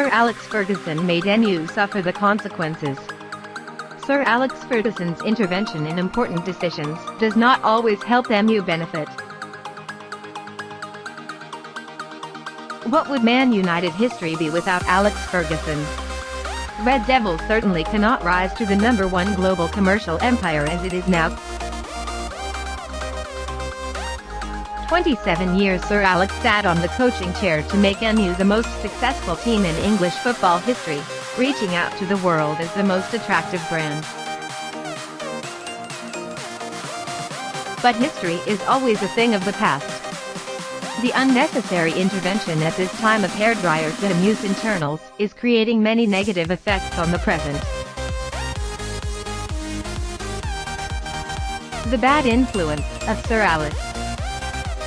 Sir Alex Ferguson made MU suffer the consequences. Sir Alex Ferguson's intervention in important decisions does not always help MU benefit. What would Man United history be without Alex Ferguson? Red Devils certainly cannot rise to the #1 global commercial empire as it is now. 27 years Sir Alex sat on the coaching chair to make MU the most successful team in English football history, reaching out to the world as the most attractive brand. But history is always a thing of the past. The unnecessary intervention at this time of Hairdryer to MU's internals is creating many negative effects on the present. The bad influence of Sir Alex.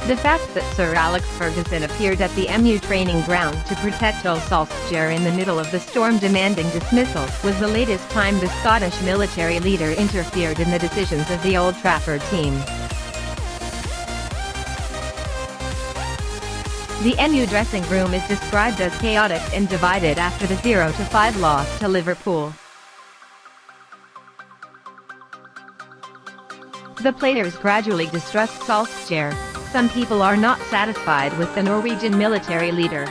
The fact that Sir Alex Ferguson appeared at the MU training ground to protect Ole Solskjaer in the middle of the storm demanding dismissal was the latest time the Scottish military leader interfered in the decisions of the Old Trafford team. The MU dressing room is described as chaotic and divided after the 0-5 loss to Liverpool. The players gradually distrust Solskjaer. Some people are not satisfied with the Norwegian military leader.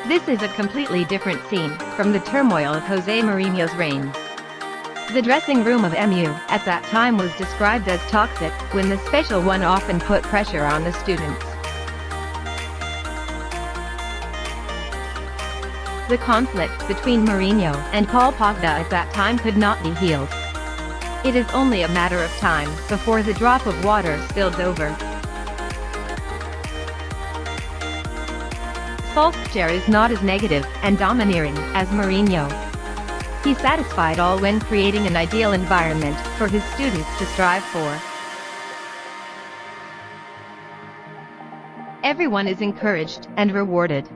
This is a completely different scene from the turmoil of Jose Mourinho's reign. The dressing room of MU at that time was described as toxic, when the special one often put pressure on the students. The conflict between Mourinho and Paul Pogba at that time could not be healed. It is only a matter of time before the drop of water spills over. Solskjaer is not as negative and domineering as Mourinho. He satisfied all when creating an ideal environment for his students to strive for. Everyone is encouraged and rewarded.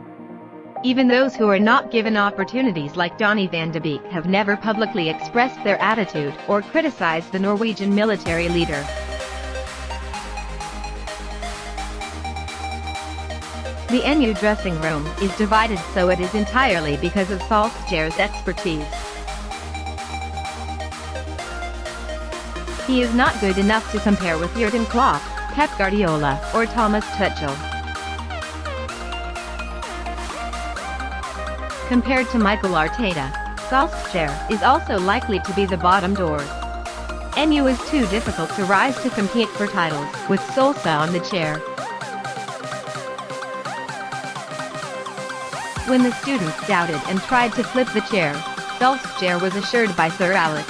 Even those who are not given opportunities like Donny van de Beek have never publicly expressed their attitude or criticized the Norwegian military leader. The MU dressing room is divided, so it is entirely because of Solskjaer's expertise. He is not good enough to compare with Jurgen Klopp, Pep Guardiola, or Thomas Tuchel. Compared to Mikel Arteta, Solskjaer is also likely to be the bottom door. MU is too difficult to rise to compete for titles with Solskjaer on the chair. When the students doubted and tried to flip the chair, Solskjaer was assured by Sir Alex.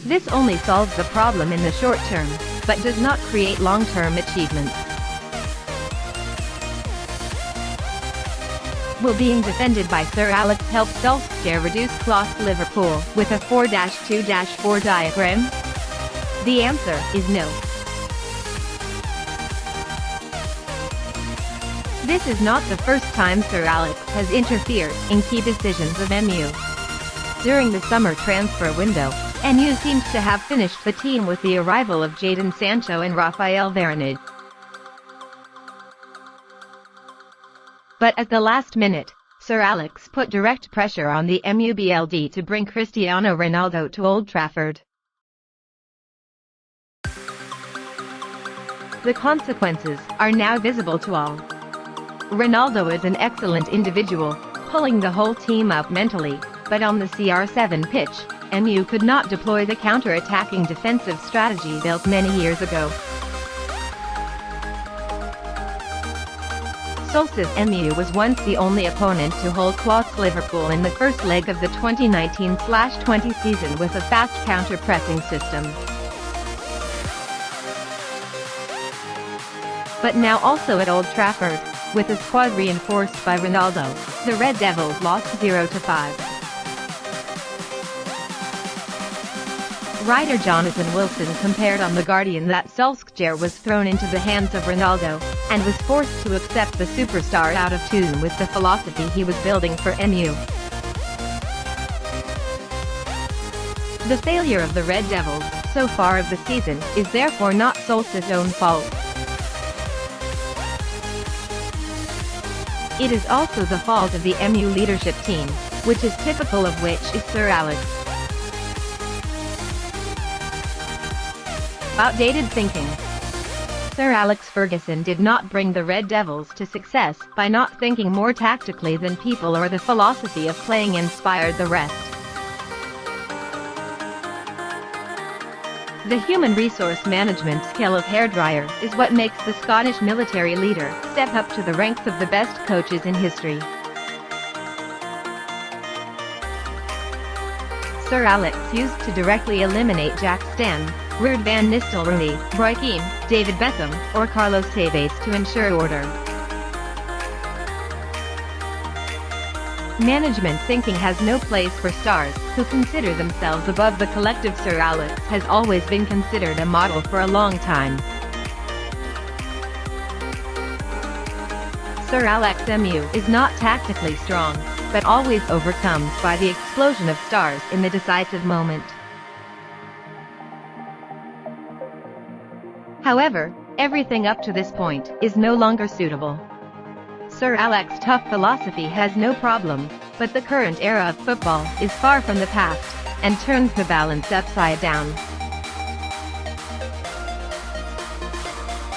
This only solves the problem in the short term, but does not create long-term achievements. Will being defended by Sir Alex help Solskjaer reduce Klopp's Liverpool with a 4-2-4 diagram? The answer is no. This is not the first time Sir Alex has interfered in key decisions of MU. During the summer transfer window, MU seems to have finished the team with the arrival of Jadon Sancho and Rafael Varane. But at the last minute, Sir Alex put direct pressure on the MU BLD to bring Cristiano Ronaldo to Old Trafford. The consequences are now visible to all. Ronaldo is an excellent individual, pulling the whole team up mentally, but on the CR7 pitch, MU could not deploy the counter-attacking defensive strategy built many years ago. Solskjaer's MU was once the only opponent to hold Klopp's Liverpool in the first leg of the 2019/20 season with a fast counter-pressing system. But now also at Old Trafford, with a squad reinforced by Ronaldo, the Red Devils lost 0-5. Writer Jonathan Wilson compared on The Guardian that Solskjaer was thrown into the hands of Ronaldo, and was forced to accept the superstar out of tune with the philosophy he was building for MU. The failure of the Red Devils, so far of the season, is therefore not Solskjaer's own fault. It is also the fault of the MU leadership team, which is typical of which is Sir Alex. Outdated thinking. Sir Alex Ferguson did not bring the Red Devils to success by not thinking more tactically than people, or the philosophy of playing inspired the rest. The human resource management skill of Hairdryer is what makes the Scottish military leader step up to the ranks of the best coaches in history. Sir Alex used to directly eliminate Jack Stan, Ruud van Nistelrooy, Roy Keane, David Beckham, or Carlos Tevez to ensure order. Management thinking has no place for stars who consider themselves above the collective. Sir Alex has always been considered a model for a long time. Sir Alex MU is not tactically strong, but always overcomes by the explosion of stars in the decisive moment. However, everything up to this point is no longer suitable. Sir Alex's tough philosophy has no problem, but the current era of football is far from the past, and turns the balance upside down.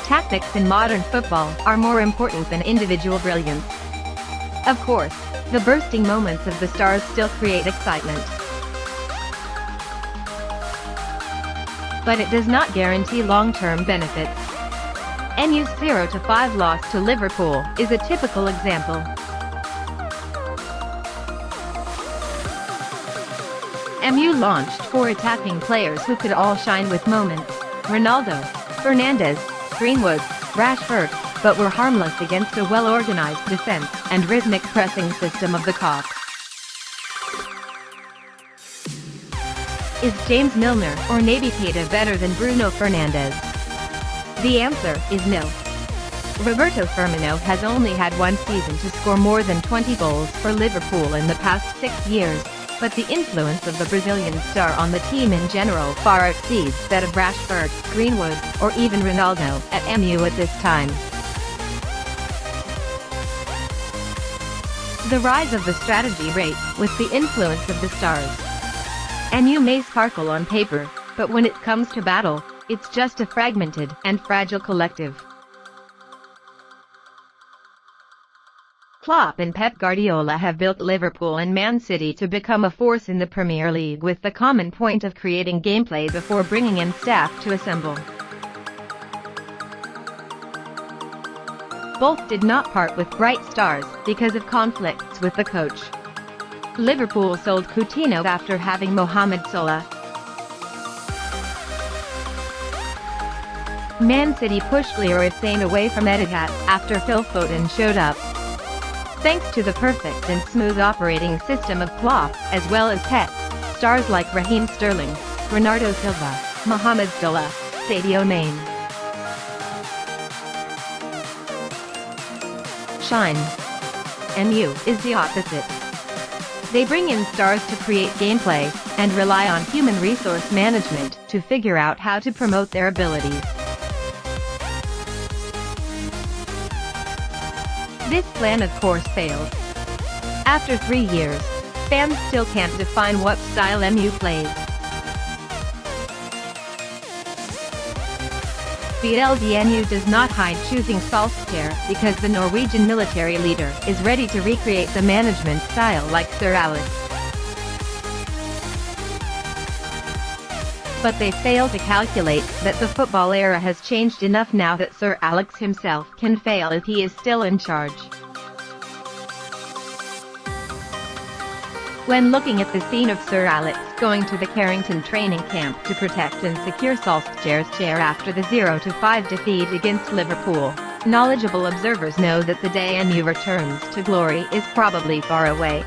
Tactics in modern football are more important than individual brilliance. Of course, the bursting moments of the stars still create excitement, but it does not guarantee long-term benefits. MU's 0-5 loss to Liverpool is a typical example. MU launched 4 attacking players who could all shine with moments: Ronaldo, Fernandes, Greenwood, Rashford, but were harmless against a well-organized defense and rhythmic pressing system of the Cock. Is James Milner or Naby Keita better than Bruno Fernandes? The answer is no. Roberto Firmino has only had one season to score more than 20 goals for Liverpool in the past 6 years, but the influence of the Brazilian star on the team in general far exceeds that of Rashford, Greenwood, or even Ronaldo at MU at this time. The rise of the strategy rate with the influence of the stars. MU may sparkle on paper, but when it comes to battle, it's just a fragmented and fragile collective. Klopp and Pep Guardiola have built Liverpool and Man City to become a force in the Premier League with the common point of creating gameplay before bringing in staff to assemble. Both did not part with bright stars because of conflicts with the coach. Liverpool sold Coutinho after having Mohamed Salah. Man City pushed Leroy Sane away from Etihad after Phil Foden showed up. Thanks to the perfect and smooth operating system of Klopp, as well as Pep, stars like Raheem Sterling, Bernardo Silva, Mohamed Salah, Sadio Mane shine. MU is the opposite. They bring in stars to create gameplay, and rely on human resource management to figure out how to promote their abilities. This plan of course failed. After 3 years, fans still can't define what style MU plays. BLDNU does not hide choosing Solskjaer because the Norwegian military leader is ready to recreate the management style like Sir Alex. But they fail to calculate that the football era has changed enough now that Sir Alex himself can fail if he is still in charge. When looking at the scene of Sir Alex going to the Carrington training camp to protect and secure Solskjaer's chair after the 0-5 defeat against Liverpool, knowledgeable observers know that the day MU returns to glory is probably far away.